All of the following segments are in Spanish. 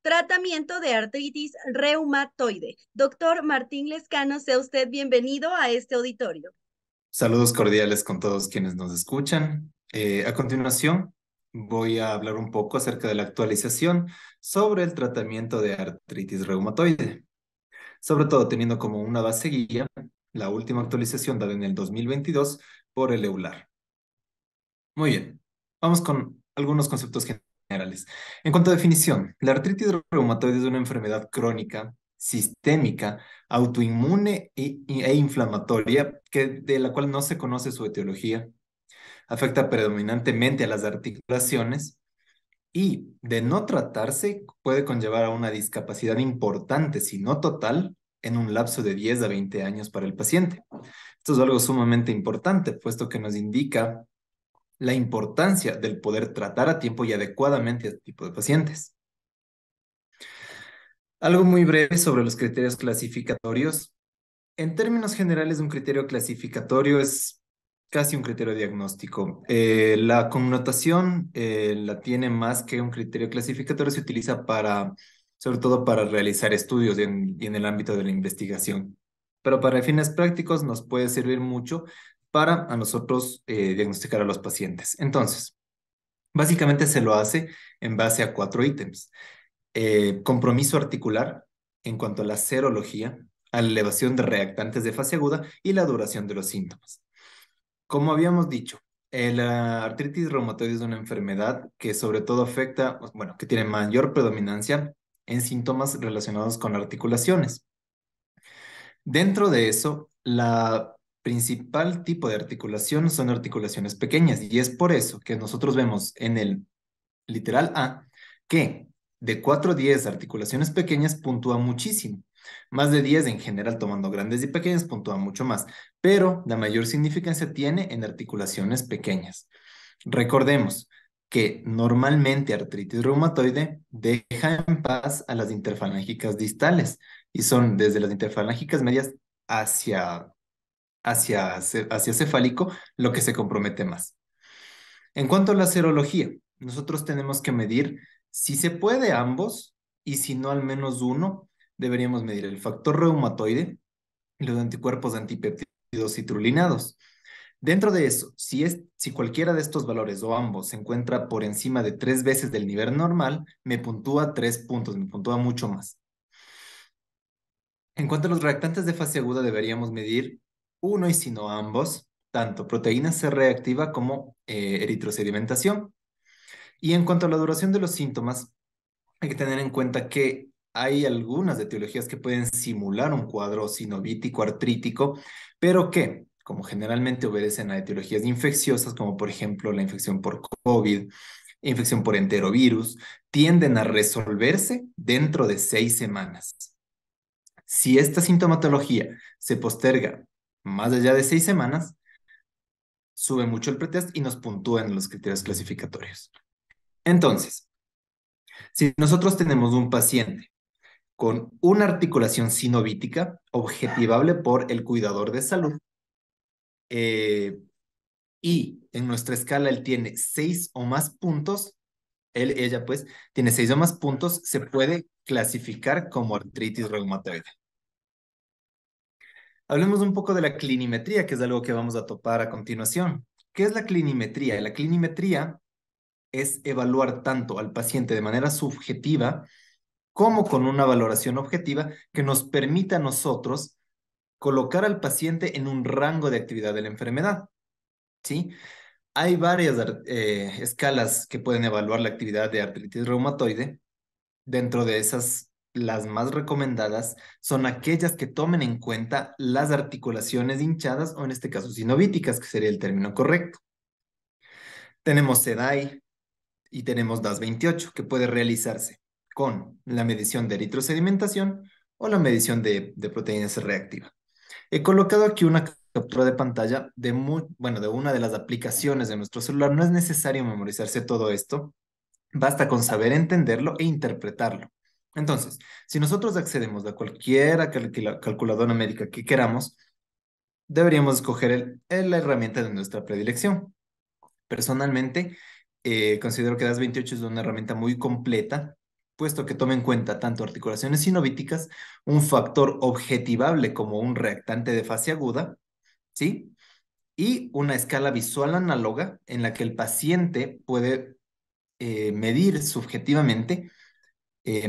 tratamiento de artritis reumatoide. Doctor Martín Lescano, sea usted bienvenido a este auditorio. Saludos cordiales con todos quienes nos escuchan. A continuación, voy a hablar un poco acerca de la actualización sobre el tratamiento de artritis reumatoide, sobre todo teniendo como una base guía la última actualización dada en el 2022 por el EULAR. Muy bien, vamos con algunos conceptos generales. En cuanto a definición, la artritis reumatoide es una enfermedad crónica, sistémica, autoinmune e inflamatoria de la cual no se conoce su etiología. Afecta predominantemente a las articulaciones y, de no tratarse, puede conllevar a una discapacidad importante, si no total, en un lapso de 10 a 20 años para el paciente. Esto es algo sumamente importante, puesto que nos indica la importancia del poder tratar a tiempo y adecuadamente a este tipo de pacientes. Algo muy breve sobre los criterios clasificatorios. En términos generales, un criterio clasificatorio es casi un criterio diagnóstico. La connotación la tiene más que un criterio clasificatorio, se utiliza sobre todo para realizar estudios y en el ámbito de la investigación. Pero para fines prácticos nos puede servir mucho para a nosotros diagnosticar a los pacientes. Entonces, básicamente se lo hace en base a 4 ítems. Compromiso articular en cuanto a la serología, a la elevación de reactantes de fase aguda y la duración de los síntomas. Como habíamos dicho, la artritis reumatoide es una enfermedad que sobre todo afecta, bueno, que tiene mayor predominancia en síntomas relacionados con articulaciones. Dentro de eso, la principal tipo de articulación son articulaciones pequeñas y es por eso que nosotros vemos en el literal A, que de 4 a 10 articulaciones pequeñas puntúa muchísimo. Más de 10 en general, tomando grandes y pequeñas, puntúa mucho más. Pero la mayor significancia tiene en articulaciones pequeñas. Recordemos que normalmente artritis reumatoide deja en paz a las interfalángicas distales y son desde las interfalángicas medias hacia, hacia cefálico lo que se compromete más. En cuanto a la serología, nosotros tenemos que medir, si se puede, ambos, y si no al menos uno, deberíamos medir el factor reumatoide y los anticuerpos antipeptídeos citrulinados. Dentro de eso, si cualquiera de estos valores o ambos se encuentra por encima de 3 veces del nivel normal, me puntúa 3 puntos, me puntúa mucho más. En cuanto a los reactantes de fase aguda, deberíamos medir uno y si no ambos, tanto proteína C reactiva como eritrosedimentación. Y en cuanto a la duración de los síntomas, hay que tener en cuenta que hay algunas etiologías que pueden simular un cuadro sinovítico artrítico, pero que, como generalmente obedecen a etiologías infecciosas, como por ejemplo la infección por COVID, infección por enterovirus, tienden a resolverse dentro de 6 semanas. Si esta sintomatología se posterga más allá de 6 semanas, sube mucho el pretest y nos puntúa en los criterios clasificatorios. Entonces, si nosotros tenemos un paciente con una articulación sinovítica objetivable por el cuidador de salud, eh, y en nuestra escala él tiene 6 o más puntos, ella pues tiene 6 o más puntos, se puede clasificar como artritis reumatoide. Hablemos un poco de la clinimetría, que es algo que vamos a topar a continuación. ¿Qué es la clinimetría? La clinimetría es evaluar tanto al paciente de manera subjetiva como con una valoración objetiva que nos permita a nosotros colocar al paciente en un rango de actividad de la enfermedad, ¿sí? Hay varias escalas que pueden evaluar la actividad de artritis reumatoide. Dentro de esas, las más recomendadas son aquellas que tomen en cuenta las articulaciones hinchadas o en este caso sinovíticas, que sería el término correcto. Tenemos SEDAI y tenemos DAS28, que puede realizarse con la medición de eritrosedimentación o la medición de proteína C reactiva. He colocado aquí una captura de pantalla de una de las aplicaciones de nuestro celular. No es necesario memorizarse todo esto, basta con saber entenderlo e interpretarlo. Entonces, si nosotros accedemos a cualquier calculadora médica que queramos, deberíamos escoger la herramienta de nuestra predilección. Personalmente, considero que DAS28 es una herramienta muy completa puesto que toma en cuenta tanto articulaciones sinovíticas, un factor objetivable como un reactante de fase aguda, ¿sí? Y una escala visual análoga en la que el paciente puede medir subjetivamente,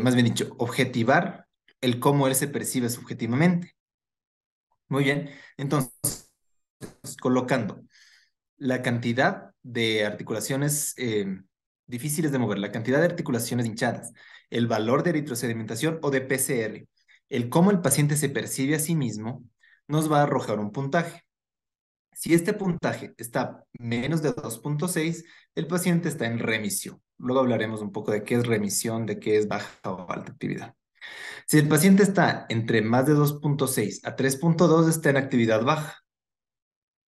más bien dicho, objetivar el cómo él se percibe subjetivamente. Muy bien, entonces, colocando la cantidad de articulaciones difíciles de mover, la cantidad de articulaciones hinchadas, el valor de eritrosedimentación o de PCR, el cómo el paciente se percibe a sí mismo, nos va a arrojar un puntaje. Si este puntaje está menos de 2.6, el paciente está en remisión. Luego hablaremos un poco de qué es remisión, de qué es baja o alta actividad. Si el paciente está entre más de 2.6 a 3.2, está en actividad baja.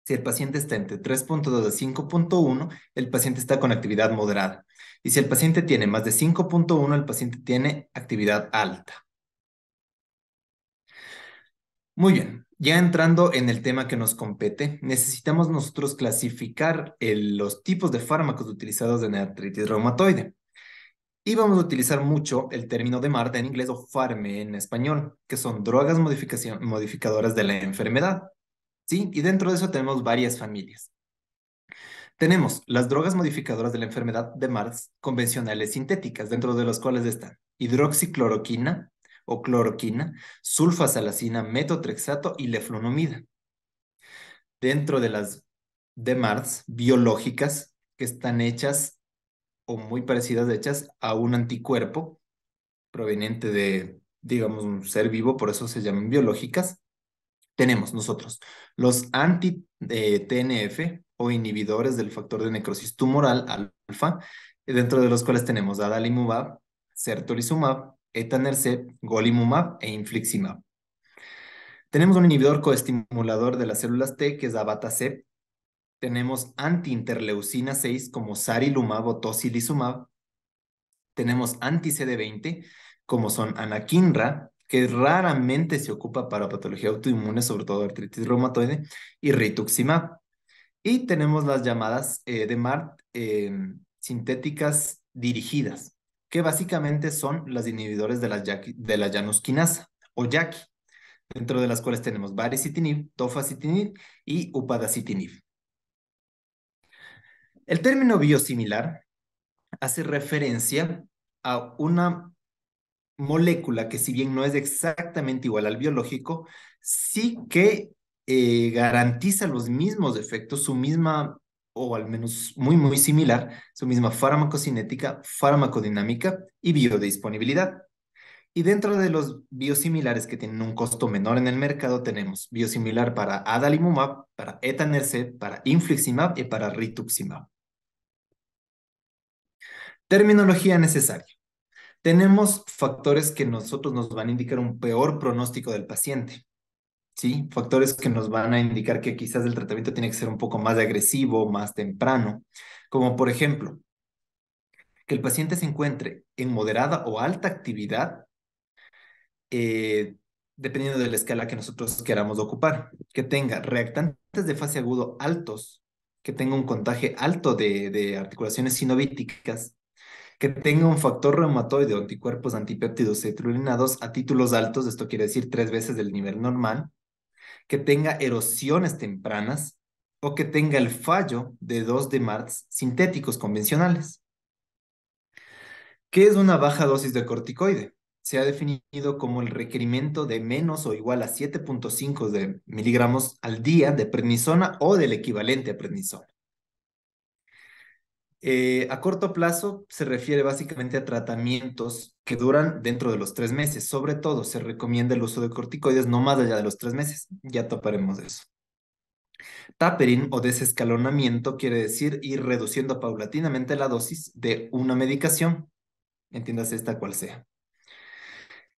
Si el paciente está entre 3.2 a 5.1, el paciente está con actividad moderada. Y si el paciente tiene más de 5.1, el paciente tiene actividad alta. Muy bien, ya entrando en el tema que nos compete, necesitamos nosotros clasificar los tipos de fármacos utilizados en artritis reumatoide. Y vamos a utilizar mucho el término de MARD en inglés o FARME en español, que son drogas modificadoras de la enfermedad. ¿Sí? Y dentro de eso tenemos varias familias. Tenemos las drogas modificadoras de la enfermedad de MARS convencionales sintéticas, dentro de las cuales están hidroxicloroquina o cloroquina, sulfasalacina, metotrexato y leflunomida. Dentro de las de MARS biológicas, que están hechas o muy parecidas hechas a un anticuerpo proveniente de, digamos, un ser vivo, por eso se llaman biológicas. Tenemos nosotros los anti-TNF o inhibidores del factor de necrosis tumoral alfa, dentro de los cuales tenemos adalimumab, certolizumab, etanercept, golimumab e infliximab. Tenemos un inhibidor coestimulador de las células T, que es abatacept. Tenemos anti-interleucina 6 como sarilumab o tocilizumab. Tenemos anti-CD20 como son anakinra, que raramente se ocupa para patología autoinmune, sobre todo artritis reumatoide, y rituximab. Y tenemos las llamadas de MART sintéticas dirigidas, que básicamente son las inhibidores de la llanusquinasa o YAQI, dentro de las cuales tenemos baricitinib, tofacitinib y upadacitinib. El término biosimilar hace referencia a una molécula que, si bien no es exactamente igual al biológico, sí que garantiza los mismos efectos, su misma, o al menos muy, muy similar, su misma farmacocinética, farmacodinámica y biodisponibilidad. Y dentro de los biosimilares que tienen un costo menor en el mercado, tenemos biosimilar para adalimumab, para etanercept, para infliximab y para rituximab. Terminología necesaria. Tenemos factores que nosotros nos van a indicar un peor pronóstico del paciente, ¿sí? Factores que nos van a indicar que quizás el tratamiento tiene que ser un poco más agresivo, más temprano, como por ejemplo, que el paciente se encuentre en moderada o alta actividad, eh, dependiendo de la escala que nosotros queramos ocupar, que tenga reactantes de fase agudo altos, que tenga un contagio alto de articulaciones sinovíticas, que tenga un factor reumatoide o anticuerpos antipéptidos citrulinados a títulos altos, esto quiere decir 3 veces del nivel normal, que tenga erosiones tempranas o que tenga el fallo de 2 de MARS sintéticos convencionales. ¿Qué es una baja dosis de corticoide? Se ha definido como el requerimiento de menos o igual a 7.5 de miligramos al día de prednisona o del equivalente a prednisona. A corto plazo se refiere básicamente a tratamientos que duran dentro de los 3 meses. Sobre todo se recomienda el uso de corticoides no más allá de los 3 meses. Ya toparemos eso. Tapering o desescalonamiento quiere decir ir reduciendo paulatinamente la dosis de una medicación, entiéndase esta cual sea.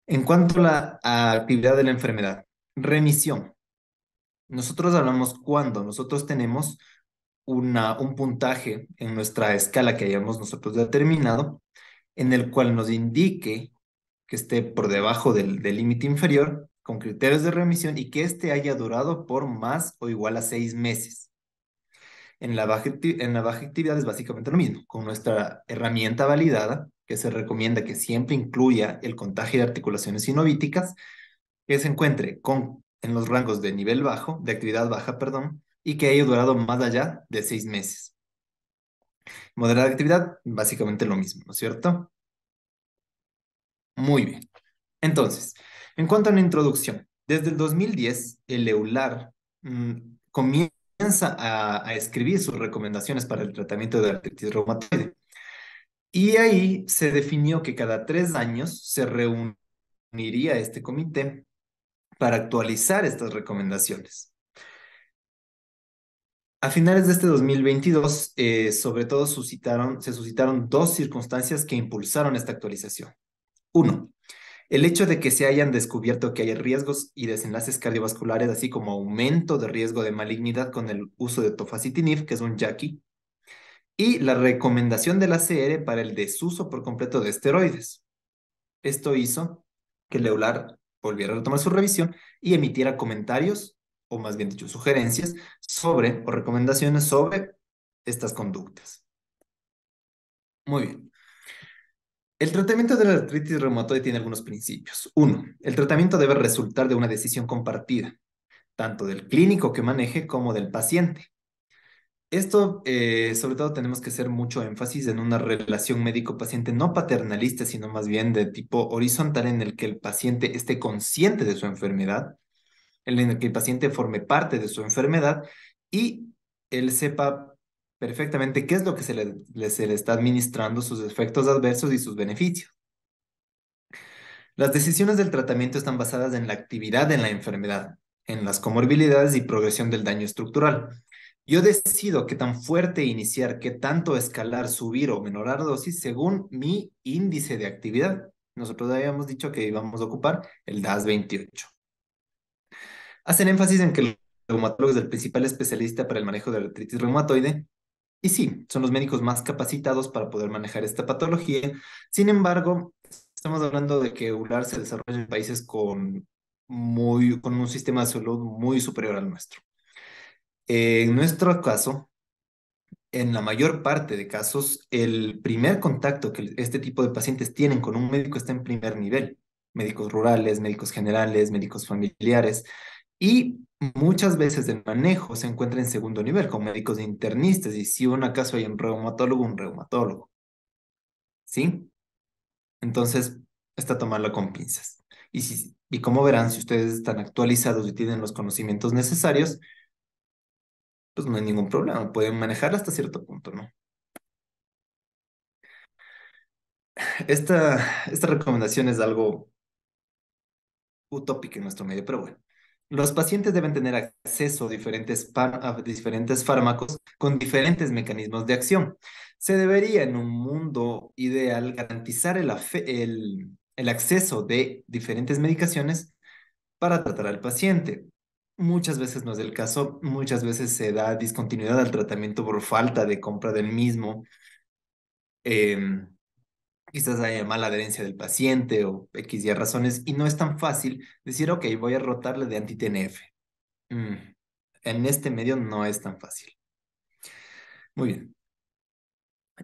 En cuanto a la actividad de la enfermedad, remisión. Nosotros hablamos cuando nosotros tenemos un puntaje en nuestra escala que hayamos nosotros determinado, en el cual nos indique que esté por debajo del límite inferior, con criterios de remisión y que éste haya durado por más o igual a 6 meses. En la baja actividad es básicamente lo mismo, con nuestra herramienta validada, que se recomienda que siempre incluya el contagio de articulaciones sinovíticas, que se encuentre en los rangos de nivel bajo, de actividad baja, perdón, y que haya durado más allá de 6 meses. Moderada actividad, básicamente lo mismo, ¿no es cierto? Muy bien. Entonces, en cuanto a la introducción, desde el 2010, el EULAR comienza a escribir sus recomendaciones para el tratamiento de artritis reumatoide. Y ahí se definió que cada 3 años se reuniría este comité para actualizar estas recomendaciones. A finales de este 2022, sobre todo se suscitaron dos circunstancias que impulsaron esta actualización. Uno, el hecho de que se hayan descubierto que hay riesgos y desenlaces cardiovasculares, así como aumento de riesgo de malignidad con el uso de tofacitinib, que es un JAK, y la recomendación de la CR para el desuso por completo de esteroides. Esto hizo que el EULAR volviera a retomar su revisión y emitiera comentarios, o más bien dicho, sugerencias sobre, o recomendaciones sobre estas conductas. Muy bien. El tratamiento de la artritis reumatoide tiene algunos principios. Uno, el tratamiento debe resultar de una decisión compartida, tanto del clínico que maneje como del paciente. Esto, sobre todo, tenemos que hacer mucho énfasis en una relación médico-paciente no paternalista, sino más bien de tipo horizontal, en el que el paciente esté consciente de su enfermedad, en el que el paciente forme parte de su enfermedad y él sepa perfectamente qué es lo que se le está administrando, sus efectos adversos y sus beneficios. Las decisiones del tratamiento están basadas en la actividad en la enfermedad, en las comorbilidades y progresión del daño estructural. Yo decido qué tan fuerte iniciar, qué tanto escalar, subir o menorar dosis según mi índice de actividad. Nosotros habíamos dicho que íbamos a ocupar el DAS 28. Hacen énfasis en que el reumatólogo es el principal especialista para el manejo de la artritis reumatoide. Y sí, son los médicos más capacitados para poder manejar esta patología. Sin embargo, estamos hablando de que EULAR se desarrolla en países con un sistema de salud muy superior al nuestro. En nuestro caso, en la mayor parte de casos, el primer contacto que este tipo de pacientes tienen con un médico está en primer nivel. Médicos rurales, médicos generales, médicos familiares. Y muchas veces el manejo se encuentra en segundo nivel, con médicos internistas. Y si un acaso hay un reumatólogo. ¿Sí? Entonces, está tomarlo con pinzas. Y como verán, si ustedes están actualizados y tienen los conocimientos necesarios, pues no hay ningún problema. Pueden manejar hasta cierto punto, ¿no? Esta recomendación es algo utópica en nuestro medio, pero bueno. Los pacientes deben tener acceso a diferentes fármacos con diferentes mecanismos de acción. Se debería, en un mundo ideal, garantizar el acceso de diferentes medicaciones para tratar al paciente. Muchas veces no es el caso, muchas veces se da discontinuidad al tratamiento por falta de compra del mismo. em, Quizás haya mala adherencia del paciente o X y razones, y no es tan fácil decir, ok, voy a rotarle de anti-TNF. Mm, En este medio no es tan fácil. Muy bien.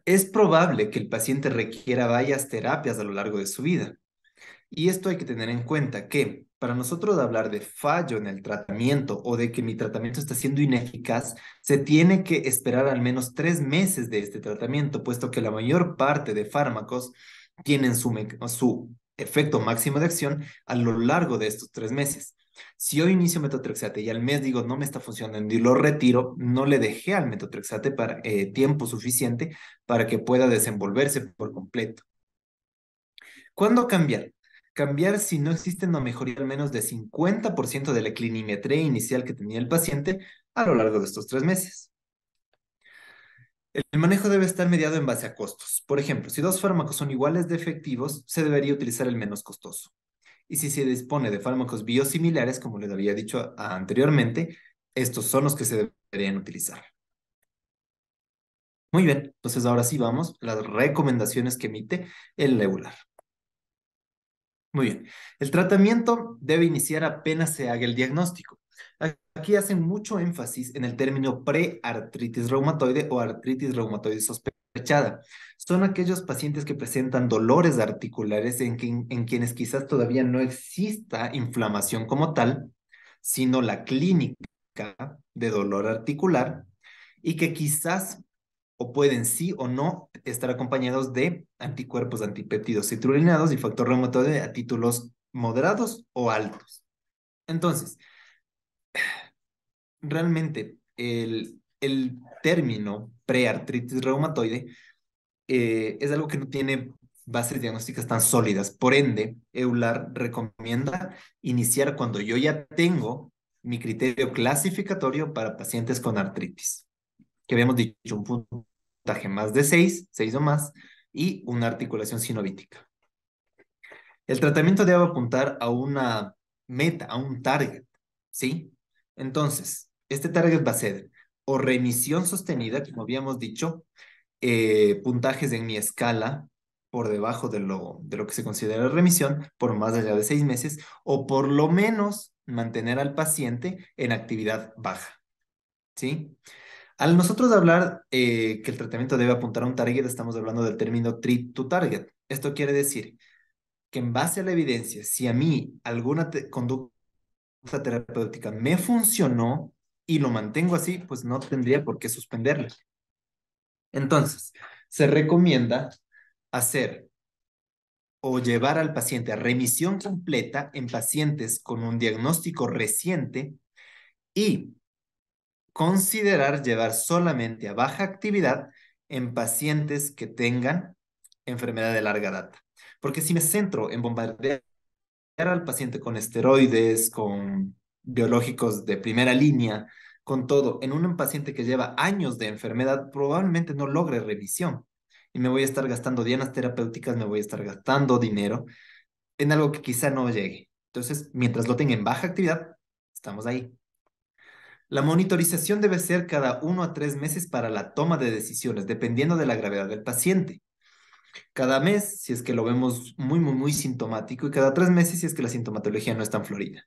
Es probable que el paciente requiera varias terapias a lo largo de su vida. Y esto hay que tener en cuenta que para nosotros hablar de fallo en el tratamiento o de que mi tratamiento está siendo ineficaz, se tiene que esperar al menos 3 meses de este tratamiento, puesto que la mayor parte de fármacos tienen su efecto máximo de acción a lo largo de estos 3 meses. Si yo inicio metotrexate y al mes digo no me está funcionando y lo retiro, no le dejé al metotrexate para tiempo suficiente para que pueda desenvolverse por completo. ¿Cuándo cambiar? Cambiar si no existe una mejoría al menos de 50% de la clinimetría inicial que tenía el paciente a lo largo de estos 3 meses. El manejo debe estar mediado en base a costos. Por ejemplo, si dos fármacos son iguales de efectivos, se debería utilizar el menos costoso. Y si se dispone de fármacos biosimilares, como les había dicho anteriormente, estos son los que se deberían utilizar. Muy bien, entonces ahora sí vamos a las recomendaciones que emite el EULAR. Muy bien. El tratamiento debe iniciar apenas se haga el diagnóstico. Aquí hacen mucho énfasis en el término preartritis reumatoide o artritis reumatoide sospechosa. fechada. Son aquellos pacientes que presentan dolores articulares en quienes quizás todavía no exista inflamación como tal, sino la clínica de dolor articular y que quizás o pueden sí o no estar acompañados de anticuerpos antipéptidos citrulinados y factor reumatoide a títulos moderados o altos. Entonces, realmente el término preartritis reumatoide es algo que no tiene bases diagnósticas tan sólidas. Por ende, EULAR recomienda iniciar cuando yo ya tengo mi criterio clasificatorio para pacientes con artritis, que habíamos dicho un puntaje más de 6, 6 o más, y una articulación sinovítica. El tratamiento debe apuntar a una meta, a un target, ¿sí? Entonces, este target va a ser o remisión sostenida, como habíamos dicho, puntajes en mi escala por debajo de lo que se considera remisión por más allá de 6 meses, o por lo menos mantener al paciente en actividad baja, ¿sí? Al nosotros hablar que el tratamiento debe apuntar a un target, estamos hablando del término treat to target. Esto quiere decir que en base a la evidencia, si a mí alguna conducta terapéutica me funcionó y lo mantengo así, pues no tendría por qué suspenderla. Entonces, se recomienda hacer o llevar al paciente a remisión completa en pacientes con un diagnóstico reciente y considerar llevar solamente a baja actividad en pacientes que tengan enfermedad de larga data. Porque si me centro en bombardear al paciente con esteroides, con biológicos de primera línea, con todo, en un paciente que lleva años de enfermedad, probablemente no logre remisión. Y me voy a estar gastando dianas terapéuticas, me voy a estar gastando dinero en algo que quizá no llegue. Entonces, mientras lo tenga en baja actividad, estamos ahí. La monitorización debe ser cada 1 a 3 meses para la toma de decisiones, dependiendo de la gravedad del paciente. Cada mes, si es que lo vemos muy, muy, muy sintomático, y cada 3 meses, si es que la sintomatología no es tan florida.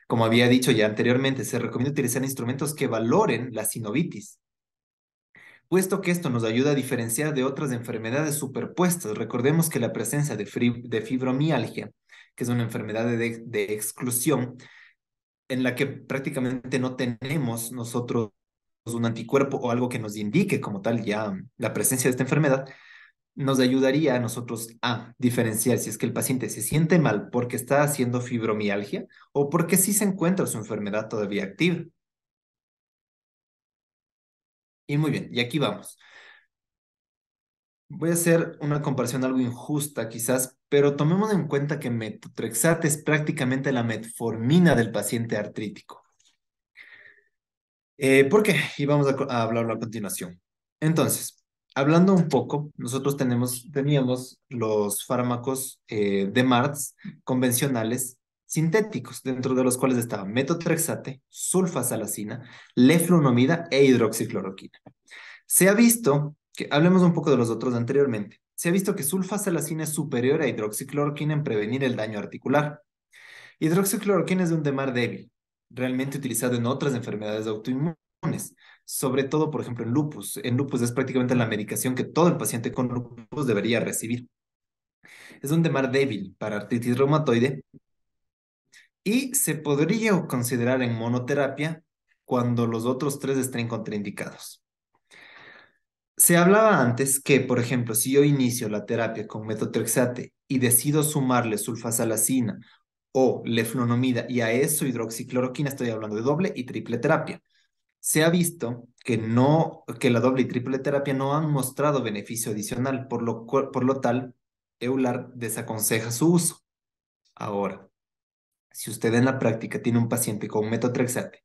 Como había dicho ya anteriormente, se recomienda utilizar instrumentos que valoren la sinovitis, puesto que esto nos ayuda a diferenciar de otras enfermedades superpuestas. Recordemos que la presencia de fibromialgia, que es una enfermedad de exclusión, en la que prácticamente no tenemos nosotros un anticuerpo o algo que nos indique como tal ya la presencia de esta enfermedad, nos ayudaría a nosotros a diferenciar si es que el paciente se siente mal porque está haciendo fibromialgia o porque sí se encuentra su enfermedad todavía activa. Y muy bien, y aquí vamos. Voy a hacer una comparación algo injusta quizás, pero tomemos en cuenta que metotrexate es prácticamente la metformina del paciente artrítico. ¿Por qué? Y vamos a hablarlo a continuación. Entonces, hablando un poco, nosotros teníamos los fármacos de MARTS convencionales sintéticos, dentro de los cuales estaban metotrexate, sulfasalacina, leflunomida e hidroxicloroquina. Se ha visto que, hablemos un poco de los otros anteriormente, se ha visto que sulfasalacina es superior a hidroxicloroquina en prevenir el daño articular. Hidroxicloroquina es de un DMARD débil, realmente utilizado en otras enfermedades autoinmunes, sobre todo, por ejemplo, en lupus. En lupus es prácticamente la medicación que todo el paciente con lupus debería recibir. Es un DMARD débil para artritis reumatoide y se podría considerar en monoterapia cuando los otros tres estén contraindicados. Se hablaba antes que, por ejemplo, si yo inicio la terapia con metotrexate y decido sumarle sulfasalacina o leflunomida y a eso hidroxicloroquina, estoy hablando de doble y triple terapia. Se ha visto que no, que la doble y triple terapia no han mostrado beneficio adicional, por lo tal, EULAR desaconseja su uso. Ahora, si usted en la práctica tiene un paciente con metotrexate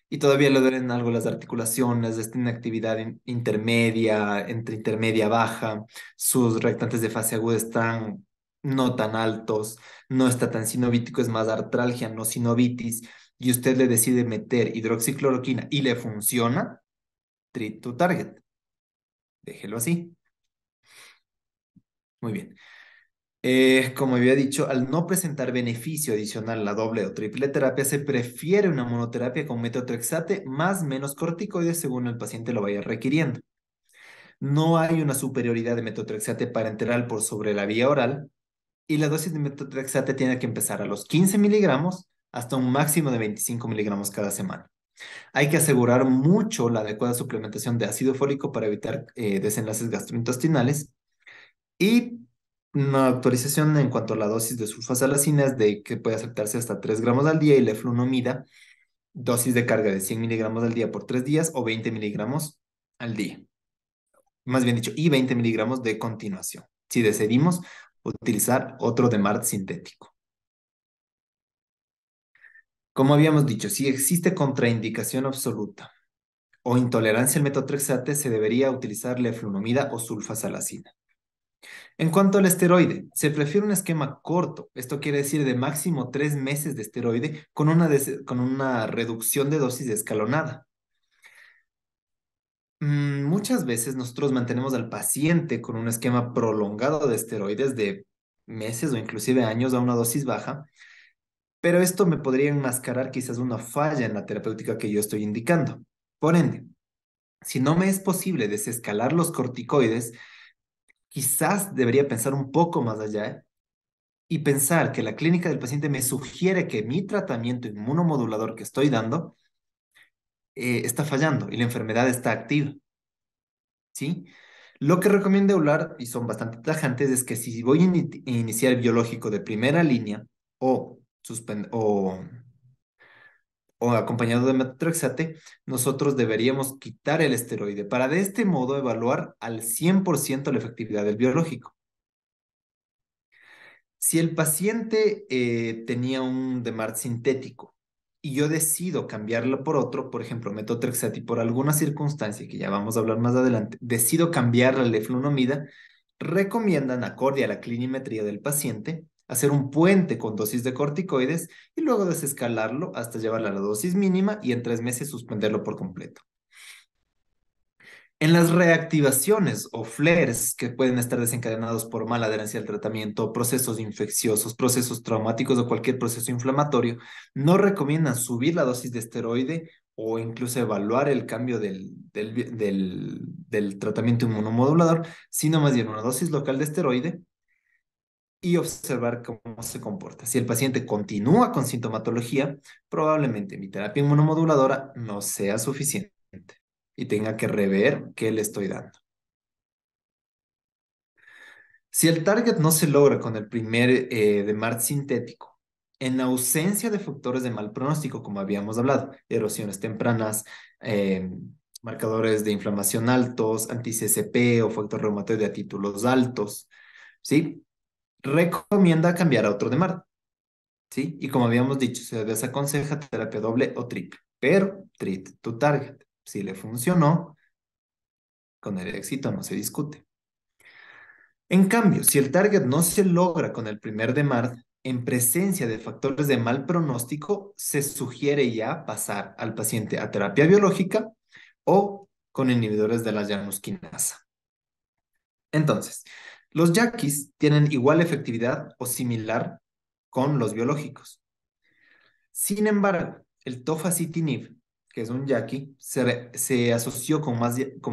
y todavía le duelen algo las articulaciones, está en actividad intermedia, entre intermedia baja, sus reactantes de fase aguda están no tan altos, no está tan sinovítico, es más artralgia, no sinovitis, y usted le decide meter hidroxicloroquina y le funciona, treat to target. Déjelo así. Muy bien. Como había dicho, al no presentar beneficio adicional la doble o triple terapia, se prefiere una monoterapia con metotrexate más menos corticoides según el paciente lo vaya requiriendo. No hay una superioridad de metotrexate parenteral por sobre la vía oral y la dosis de metotrexate tiene que empezar a los 15 miligramos hasta un máximo de 25 miligramos cada semana. Hay que asegurar mucho la adecuada suplementación de ácido fólico para evitar desenlaces gastrointestinales y una actualización en cuanto a la dosis de sulfasalacina de que puede aceptarse hasta 3 gramos al día y la eflunomida, dosis de carga de 100 miligramos al día por 3 días o 20 miligramos al día. Más bien dicho, y 20 miligramos de continuación, si decidimos utilizar otro DMARD sintético. Como habíamos dicho, si existe contraindicación absoluta o intolerancia al metotrexate, se debería utilizar leflunomida o sulfasalacina. En cuanto al esteroide, se prefiere un esquema corto, esto quiere decir de máximo 3 meses de esteroide con una reducción de dosis escalonada. Muchas veces nosotros mantenemos al paciente con un esquema prolongado de esteroides de meses o inclusive años a una dosis baja, pero esto me podría enmascarar quizás una falla en la terapéutica que yo estoy indicando. Por ende, si no me es posible desescalar los corticoides, quizás debería pensar un poco más allá y pensar que la clínica del paciente me sugiere que mi tratamiento inmunomodulador que estoy dando está fallando y la enfermedad está activa, ¿sí? Lo que recomiendo hablar, y son bastante tajantes, es que si voy a iniciar biológico de primera línea o, o acompañado de metotrexate, nosotros deberíamos quitar el esteroide para de este modo evaluar al 100% la efectividad del biológico. Si el paciente tenía un DMARD sintético y yo decido cambiarlo por otro, por ejemplo, metotrexate, y por alguna circunstancia que ya vamos a hablar más adelante, decido cambiar la leflunomida, recomiendan, acorde a la clinimetría del paciente, hacer un puente con dosis de corticoides y luego desescalarlo hasta llevarla a la dosis mínima y en 3 meses suspenderlo por completo. En las reactivaciones o flares que pueden estar desencadenados por mala adherencia al tratamiento, procesos infecciosos, procesos traumáticos o cualquier proceso inflamatorio, no recomiendan subir la dosis de esteroide o incluso evaluar el cambio del tratamiento inmunomodulador, sino más bien una dosis local de esteroide y observar cómo se comporta. Si el paciente continúa con sintomatología, probablemente mi terapia inmunomoduladora no sea suficiente y tenga que rever qué le estoy dando. Si el target no se logra con el primer DMARD sintético, en ausencia de factores de mal pronóstico, como habíamos hablado, erosiones tempranas, eh, marcadores de inflamación altos, anti-CCP o factor reumatoide a títulos altos, ¿sí? Recomienda cambiar a otro DMARD, ¿sí? Y como habíamos dicho, se desaconseja terapia doble o triple, pero treat to target. Si le funcionó, con el éxito no se discute. En cambio, si el target no se logra con el primer DMARD, en presencia de factores de mal pronóstico, se sugiere ya pasar al paciente a terapia biológica o con inhibidores de la llanosquinasa. Entonces, los yaquis tienen igual efectividad o similar con los biológicos. Sin embargo, el tofacitinib, que es un yaqui, se asoció con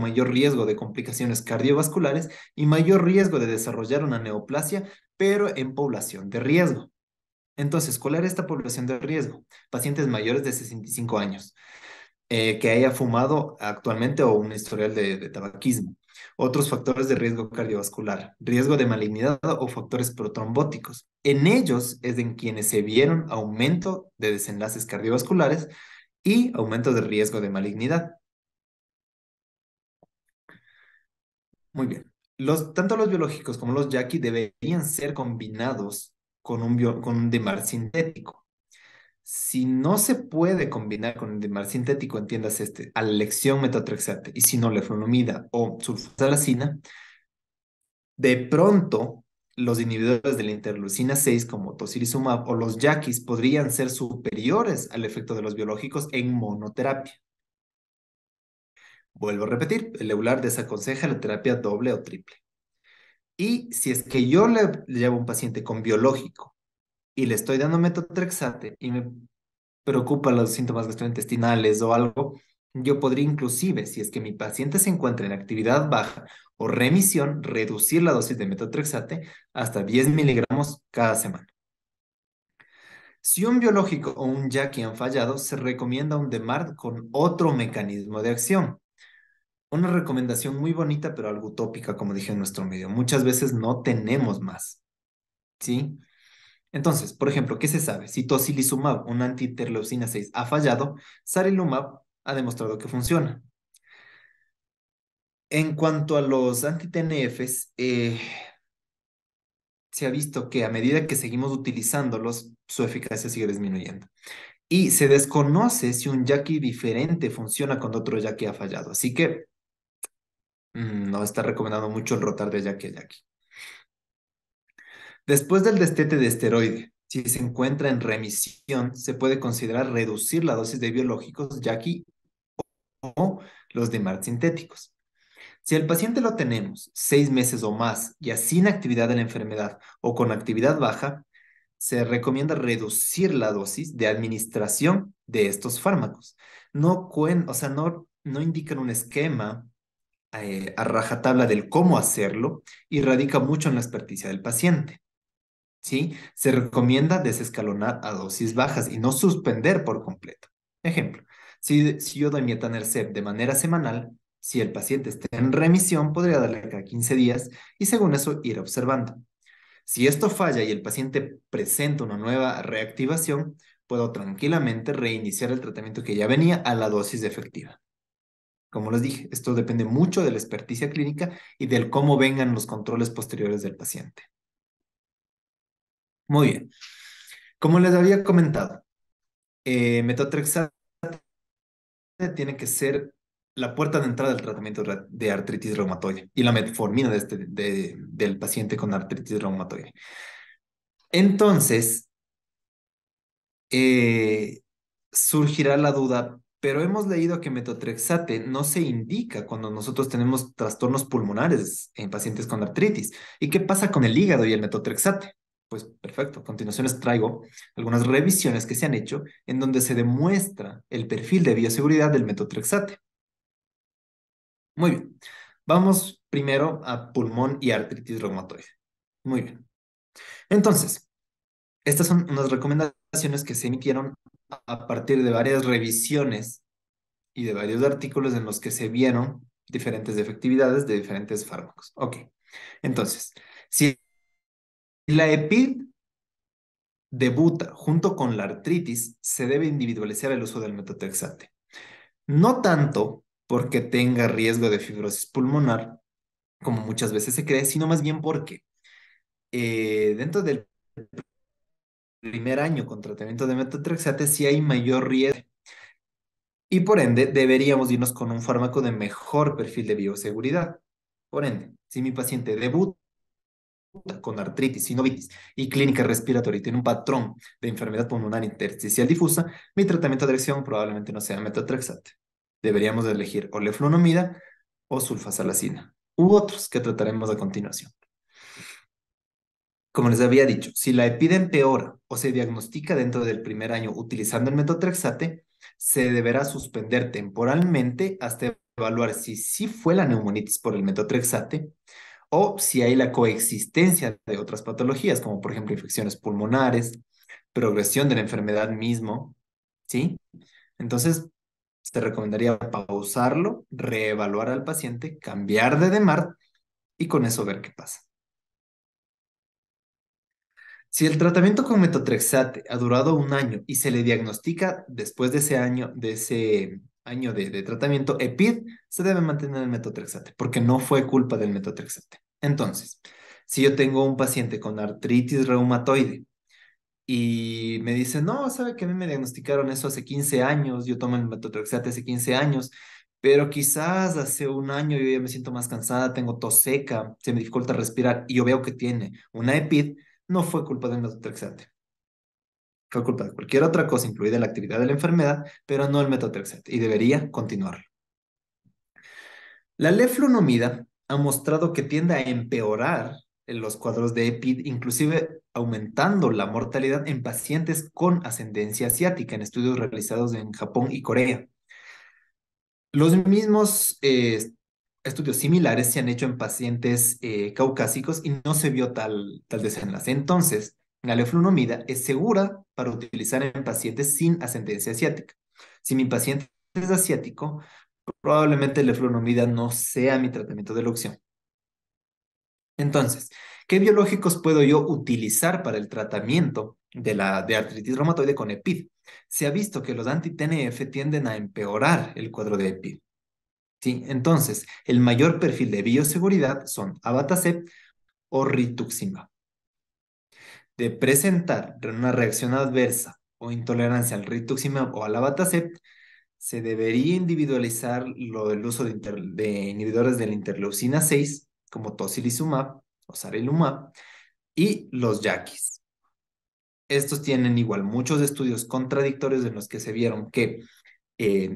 mayor riesgo de complicaciones cardiovasculares y mayor riesgo de desarrollar una neoplasia, pero en población de riesgo. Entonces, ¿cuál era esta población de riesgo? Pacientes mayores de 65 años, que haya fumado actualmente o un historial de tabaquismo. Otros factores de riesgo cardiovascular, riesgo de malignidad o factores protrombóticos. En ellos es en quienes se vieron aumento de desenlaces cardiovasculares y aumento de riesgo de malignidad. Muy bien. Tanto los biológicos como los yaqui deberían ser combinados con un DMARD sintético. Si no se puede combinar con el DMARD sintético, entiendas a la elección metotrexate y si no leflunomida o sulfasalacina, de pronto los inhibidores de la interleucina 6 como tocilizumab o los yaquis podrían ser superiores al efecto de los biológicos en monoterapia. Vuelvo a repetir, el EULAR desaconseja la terapia doble o triple. Y si es que yo le llevo a un paciente con biológico y le estoy dando metotrexate y me preocupa los síntomas gastrointestinales o algo, Yo podría inclusive, si es que mi paciente se encuentra en actividad baja o remisión, reducir la dosis de metotrexate hasta 10 miligramos cada semana. Si un biológico o un yaqui han fallado, se recomienda un DMARD con otro mecanismo de acción. Una recomendación muy bonita, pero algo utópica, como dije en nuestro medio. Muchas veces no tenemos más, ¿sí? Entonces, por ejemplo, ¿qué se sabe? Si tocilizumab, una anti-interleucina 6, ha fallado, sarilumab ha demostrado que funciona. En cuanto a los anti-TNFs, se ha visto que a medida que seguimos utilizándolos, su eficacia sigue disminuyendo. Y se desconoce si un yaqui diferente funciona cuando otro yaqui ha fallado. Así que no está recomendado mucho el rotar de yaqui a yaqui. Después del destete de esteroide, si se encuentra en remisión, se puede considerar reducir la dosis de biológicos yaqui o los de MART sintéticos. Si el paciente lo tenemos 6 meses o más, ya sin actividad de la enfermedad o con actividad baja, se recomienda reducir la dosis de administración de estos fármacos. No indican un esquema a rajatabla del cómo hacerlo y radica mucho en la experticia del paciente. ¿Sí? Se recomienda desescalonar a dosis bajas y no suspender por completo. Ejemplo, si yo doy mi etanercept de manera semanal, si el paciente está en remisión, podría darle cada 15 días y según eso ir observando. Si esto falla y el paciente presenta una nueva reactivación, puedo tranquilamente reiniciar el tratamiento que ya venía a la dosis efectiva. Como les dije, esto depende mucho de la experticia clínica y del cómo vengan los controles posteriores del paciente. Muy bien. Como les había comentado, metotrexate tiene que ser la puerta de entrada del tratamiento de artritis reumatoide y la metformina del paciente con artritis reumatoide. Entonces, eh, surgirá la duda, pero hemos leído que metotrexate no se indica cuando nosotros tenemos trastornos pulmonares en pacientes con artritis. ¿Y qué pasa con el hígado y el metotrexate? Pues perfecto, a continuación les traigo algunas revisiones que se han hecho en donde se demuestra el perfil de bioseguridad del metotrexate. Muy bien, vamos primero a pulmón y artritis reumatoide. Muy bien. Entonces, estas son unas recomendaciones que se emitieron a partir de varias revisiones y de varios artículos en los que se vieron diferentes efectividades de diferentes fármacos. Ok, entonces, si la EPID debuta junto con la artritis, se debe individualizar el uso del metotrexate. No tanto porque tenga riesgo de fibrosis pulmonar, como muchas veces se cree, sino más bien porque dentro del primer año con tratamiento de metotrexate sí hay mayor riesgo y por ende deberíamos irnos con un fármaco de mejor perfil de bioseguridad. Por ende, si mi paciente debuta con artritis, sinovitis y clínica respiratoria y tiene un patrón de enfermedad pulmonar intersticial difusa, mi tratamiento de elección probablemente no sea metotrexate. Deberíamos elegir o leflunomida o sulfasalacina u otros que trataremos a continuación. Como les había dicho, si la EPID empeora o se diagnostica dentro del primer año utilizando el metotrexate, se deberá suspender temporalmente hasta evaluar si sí fue la neumonitis por el metotrexate o si hay la coexistencia de otras patologías, como por ejemplo infecciones pulmonares, progresión de la enfermedad mismo, ¿sí? Entonces, se recomendaría pausarlo, reevaluar al paciente, cambiar de DMARD y con eso ver qué pasa. Si el tratamiento con metotrexate ha durado un año y se le diagnostica después de ese año de tratamiento EPID, se debe mantener el metotrexate porque no fue culpa del metotrexate. Entonces, si yo tengo un paciente con artritis reumatoide y me dice, no, sabe que a mí me diagnosticaron eso hace 15 años, yo tomo el metotrexate hace 15 años, pero quizás hace un año yo ya me siento más cansada, tengo tos seca, se me dificulta respirar y yo veo que tiene una EPID, no fue culpa del metotrexate. Fue culpa de cualquier otra cosa, incluida la actividad de la enfermedad, pero no el metotrexate, y debería continuar. La leflunomida ha mostrado que tiende a empeorar en los cuadros de EPID, inclusive aumentando la mortalidad en pacientes con ascendencia asiática en estudios realizados en Japón y Corea. Los mismos estudios similares se han hecho en pacientes caucásicos y no se vio tal desenlace. Entonces, la leflunomida es segura para utilizar en pacientes sin ascendencia asiática. Si mi paciente es asiático, probablemente la leflunomida no sea mi tratamiento de elección. Entonces, ¿qué biológicos puedo yo utilizar para el tratamiento de artritis reumatoide con EPID? Se ha visto que los anti-TNF tienden a empeorar el cuadro de EPID. ¿Sí? Entonces, el mayor perfil de bioseguridad son abatacept o rituximab. De presentar una reacción adversa o intolerancia al rituximab o al abatacept, se debería individualizar el uso de inhibidores de la interleucina 6, como tocilizumab o sarilumab, y los yaquis. Estos tienen igual muchos estudios contradictorios en los que se vieron que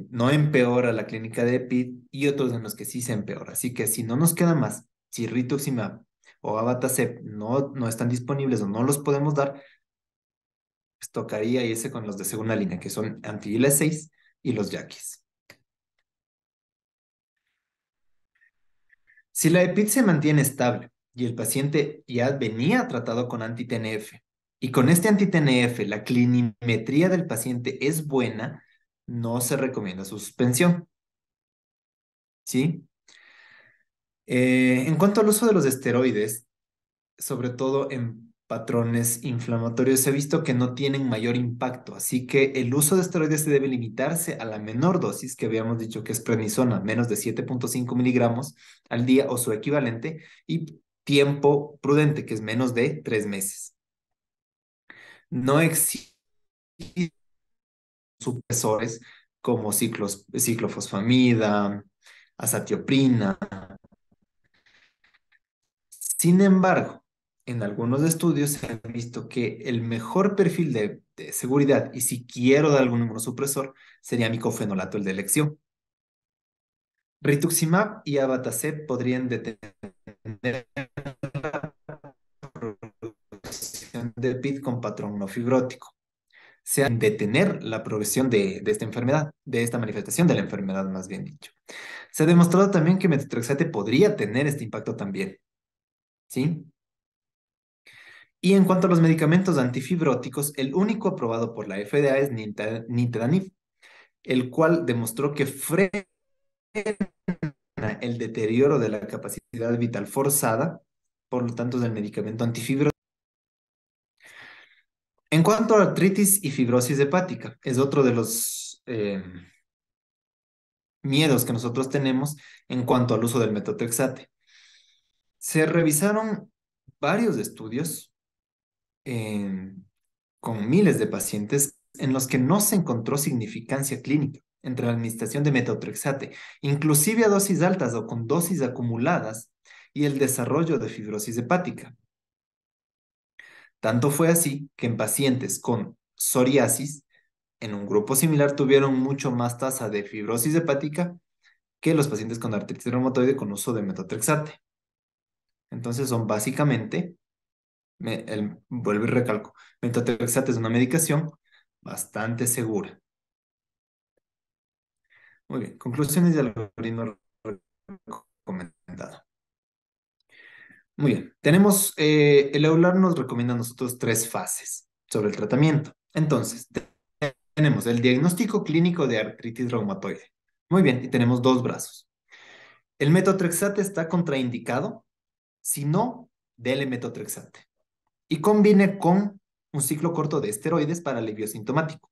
no empeora la clínica de EPID y otros en los que sí se empeora. Así que si no nos queda más, si rituximab o abatacept no están disponibles o no los podemos dar, pues tocaría irse con los de segunda línea, que son anti-IL-6 y los yaquis. Si la EPID se mantiene estable y el paciente ya venía tratado con anti-TNF y con este anti-TNF la clinimetría del paciente es buena, no se recomienda su suspensión. ¿Sí? En cuanto al uso de los esteroides, sobre todo en patrones inflamatorios, se ha visto que no tienen mayor impacto, así que el uso de esteroides se debe limitarse a la menor dosis que habíamos dicho que es prednisona, menos de 7,5 miligramos al día o su equivalente, y tiempo prudente, que es menos de 3 meses. No existen supresores como ciclofosfamida, azatioprina. Sin embargo, en algunos estudios se ha visto que el mejor perfil de seguridad, y si quiero dar algún inmunosupresor, sería micofenolato, el de elección. Rituximab y abatacept podrían detener la progresión de PID con patrón no fibrótico. Sea detener la progresión de esta enfermedad, de esta manifestación de la enfermedad, más bien dicho. Se ha demostrado también que metotrexate podría tener este impacto también, ¿sí? Y en cuanto a los medicamentos antifibróticos, el único aprobado por la FDA es nintedanib, el cual demostró que frena el deterioro de la capacidad vital forzada, por lo tanto es el medicamento antifibrótico. En cuanto a artritis y fibrosis hepática, es otro de los miedos que nosotros tenemos en cuanto al uso del metotrexate. Se revisaron varios estudios con miles de pacientes en los que no se encontró significancia clínica entre la administración de metotrexate, inclusive a dosis altas o con dosis acumuladas, y el desarrollo de fibrosis hepática. Tanto fue así que en pacientes con psoriasis, en un grupo similar tuvieron mucho más tasa de fibrosis hepática que los pacientes con artritis reumatoide con uso de metotrexate. Entonces son básicamente, vuelvo y recalco, metotrexate es una medicación bastante segura. Muy bien, conclusiones del algoritmo recomendado. Muy bien, tenemos, el EULAR nos recomienda a nosotros 3 fases sobre el tratamiento. Entonces, tenemos el diagnóstico clínico de artritis reumatoide. Muy bien, y tenemos 2 brazos. El metotrexate está contraindicado, si no, dele metotrexate. Y combine con un ciclo corto de esteroides para alivio sintomático.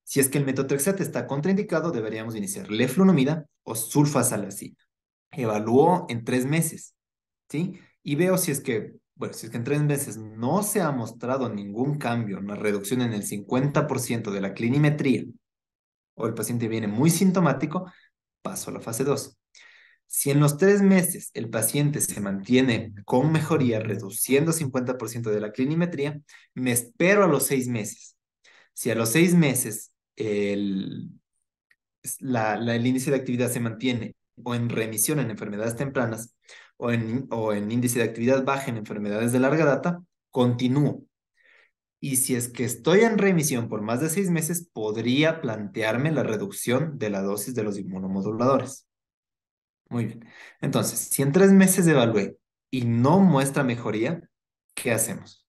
Si es que el metotrexate está contraindicado, deberíamos iniciar leflunomida o sulfasalazina. Evalúo en 3 meses, ¿sí? Y veo si es que, bueno, si es que en 3 meses no se ha mostrado ningún cambio, una reducción en el 50% de la clinimetría, o el paciente viene muy sintomático, paso a la fase 2. Si en los 3 meses el paciente se mantiene con mejoría, reduciendo 50% de la clinimetría, me espero a los 6 meses. Si a los 6 meses el índice de actividad se mantiene o en remisión en enfermedades tempranas o en índice de actividad baja en enfermedades de larga data, continúo. Y si es que estoy en remisión por más de 6 meses, podría plantearme la reducción de la dosis de los inmunomoduladores. Muy bien. Entonces, si en 3 meses evalué y no muestra mejoría, ¿qué hacemos?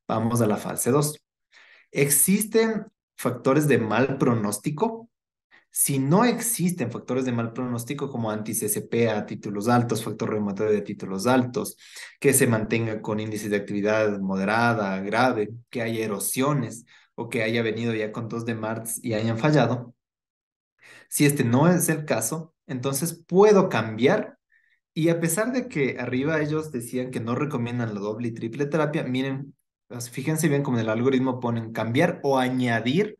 Vamos a la fase 2. ¿Existen factores de mal pronóstico? Si no existen factores de mal pronóstico como anti-CCP a títulos altos, factor reumatoide de títulos altos, que se mantenga con índice de actividad moderada, grave, que haya erosiones o que haya venido ya con 2 de Marts y hayan fallado. Si este no es el caso, entonces puedo cambiar. Y a pesar de que arriba ellos decían que no recomiendan la doble y triple terapia, miren, fíjense bien como en el algoritmo ponen cambiar o añadir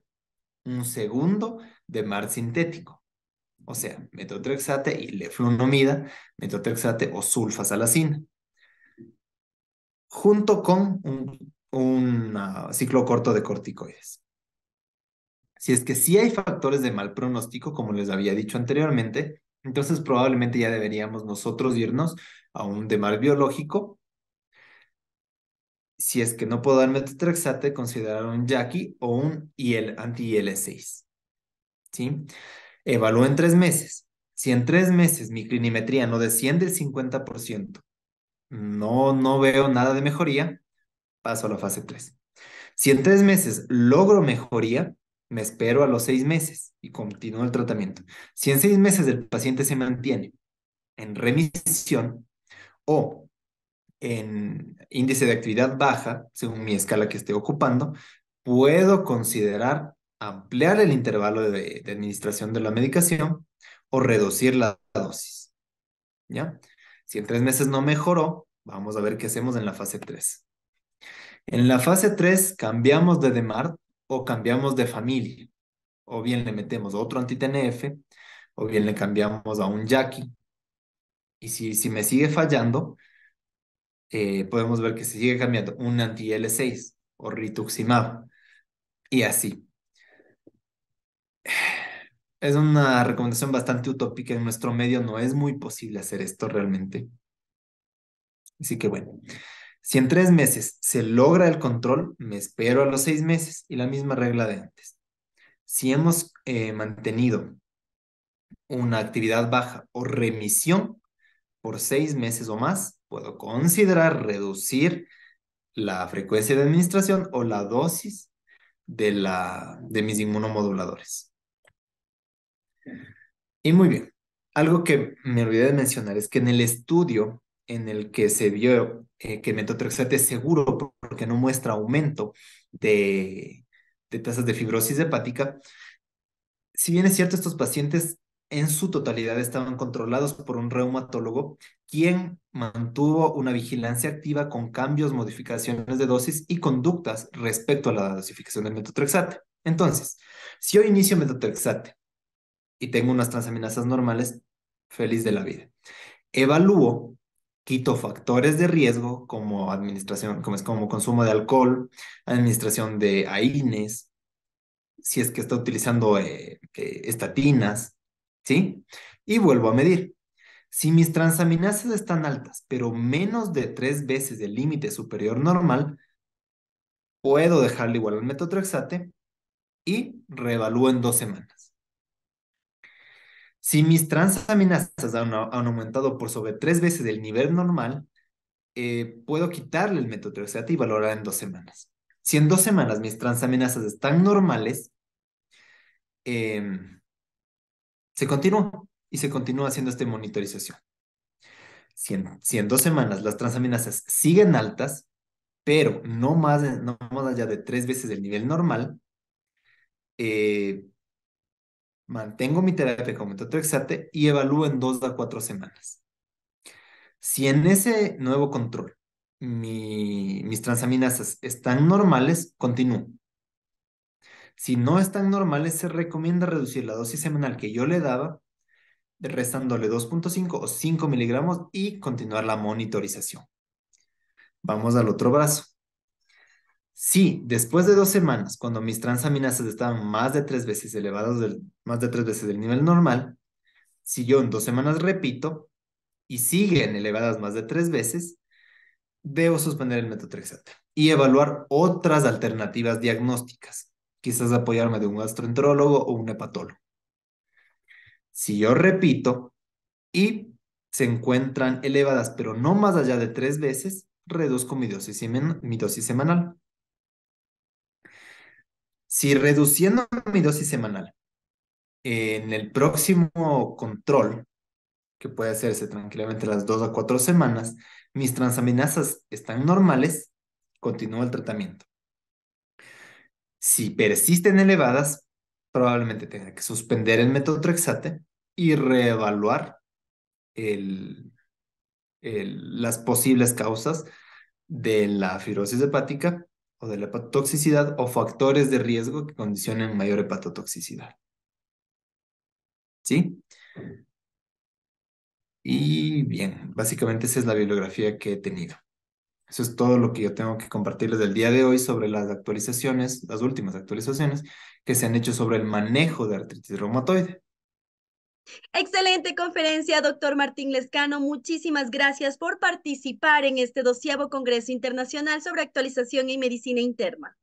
un segundo de mar sintético. O sea, metotrexate y leflunomida, metotrexate o sulfasalacina, junto con un ciclo corto de corticoides. Si es que sí hay factores de mal pronóstico, como les había dicho anteriormente, entonces probablemente ya deberíamos nosotros irnos a un DEMAR biológico. Si es que no puedo dar metotrexate, considerar un Jackie o un anti-IL-6. ¿Sí? Evalúo en 3 meses. Si en 3 meses mi clinimetría no desciende el 50%, no veo nada de mejoría, paso a la fase 3. Si en 3 meses logro mejoría, me espero a los 6 meses y continúo el tratamiento. Si en 6 meses el paciente se mantiene en remisión o en índice de actividad baja, según mi escala que esté ocupando, puedo considerar ampliar el intervalo de administración de la medicación o reducir la dosis, ¿ya? Si en 3 meses no mejoró, vamos a ver qué hacemos en la fase 3. En la fase 3 cambiamos de DEMARD o cambiamos de familia, o bien le metemos otro anti-TNF, o bien le cambiamos a un Jackie. Y si me sigue fallando, podemos ver que se sigue cambiando un anti-L6 o rituximab y así. Es una recomendación bastante utópica. En nuestro medio no es muy posible hacer esto realmente. Así que bueno, si en 3 meses se logra el control, me espero a los 6 meses y la misma regla de antes. Si hemos mantenido una actividad baja o remisión por 6 meses o más, puedo considerar reducir la frecuencia de administración o la dosis de mis inmunomoduladores. Y muy bien, algo que me olvidé de mencionar es que en el estudio en el que se vio que metotrexate es seguro porque no muestra aumento de tasas de fibrosis hepática, si bien es cierto, estos pacientes en su totalidad estaban controlados por un reumatólogo, quien mantuvo una vigilancia activa con cambios, modificaciones de dosis y conductas respecto a la dosificación del metotrexate. Entonces, si yo inicio metotrexate y tengo unas transaminasas normales, feliz de la vida. Evalúo, quito factores de riesgo como administración, como consumo de alcohol, administración de AINES, si es que está utilizando estatinas, ¿sí? Y vuelvo a medir. Si mis transaminasas están altas, pero menos de 3 veces el límite superior normal, puedo dejarle igual al metotrexate y reevalúo en 2 semanas. Si mis transaminasas han aumentado por sobre 3 veces el nivel normal, puedo quitarle el metotrexate y valorar en 2 semanas. Si en 2 semanas mis transaminasas están normales, em, se continúa y se continúa haciendo esta monitorización. Si en 2 semanas las transaminasas siguen altas, pero no más allá de 3 veces el nivel normal, eh, mantengo mi terapia con metotrexate y evalúo en 2 a 4 semanas. Si en ese nuevo control mis transaminasas están normales, continúo. Si no están normales, se recomienda reducir la dosis semanal que yo le daba, restándole 2,5 o 5 miligramos y continuar la monitorización. Vamos al otro brazo. Si después de 2 semanas, cuando mis transaminasas estaban más de 3 veces elevadas, más de 3 veces del nivel normal, si yo en 2 semanas repito y siguen elevadas más de 3 veces, debo suspender el metotrexate y evaluar otras alternativas diagnósticas. Quizás apoyarme de un gastroenterólogo o un hepatólogo. Si yo repito y se encuentran elevadas, pero no más allá de 3 veces, reduzco mi dosis semanal. Si reduciendo mi dosis semanal en el próximo control, que puede hacerse tranquilamente las 2 a 4 semanas, mis transaminasas están normales, continúo el tratamiento. Si persisten elevadas, probablemente tenga que suspender el metotrexate y reevaluar el, las posibles causas de la fibrosis hepática o de la hepatotoxicidad o factores de riesgo que condicionen mayor hepatotoxicidad. ¿Sí? Y bien, básicamente esa es la bibliografía que he tenido. Eso es todo lo que yo tengo que compartirles del día de hoy sobre las actualizaciones, las últimas actualizaciones que se han hecho sobre el manejo de artritis reumatoide. Excelente conferencia, doctor Martín Lescano. Muchísimas gracias por participar en este 12º Congreso Internacional sobre Actualización y Medicina Interna.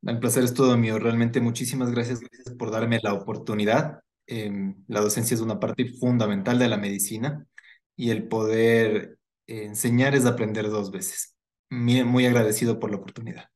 El placer es todo mío. Realmente muchísimas gracias por darme la oportunidad. La docencia es una parte fundamental de la medicina y el poder enseñar es aprender 2 veces. Muy agradecido por la oportunidad.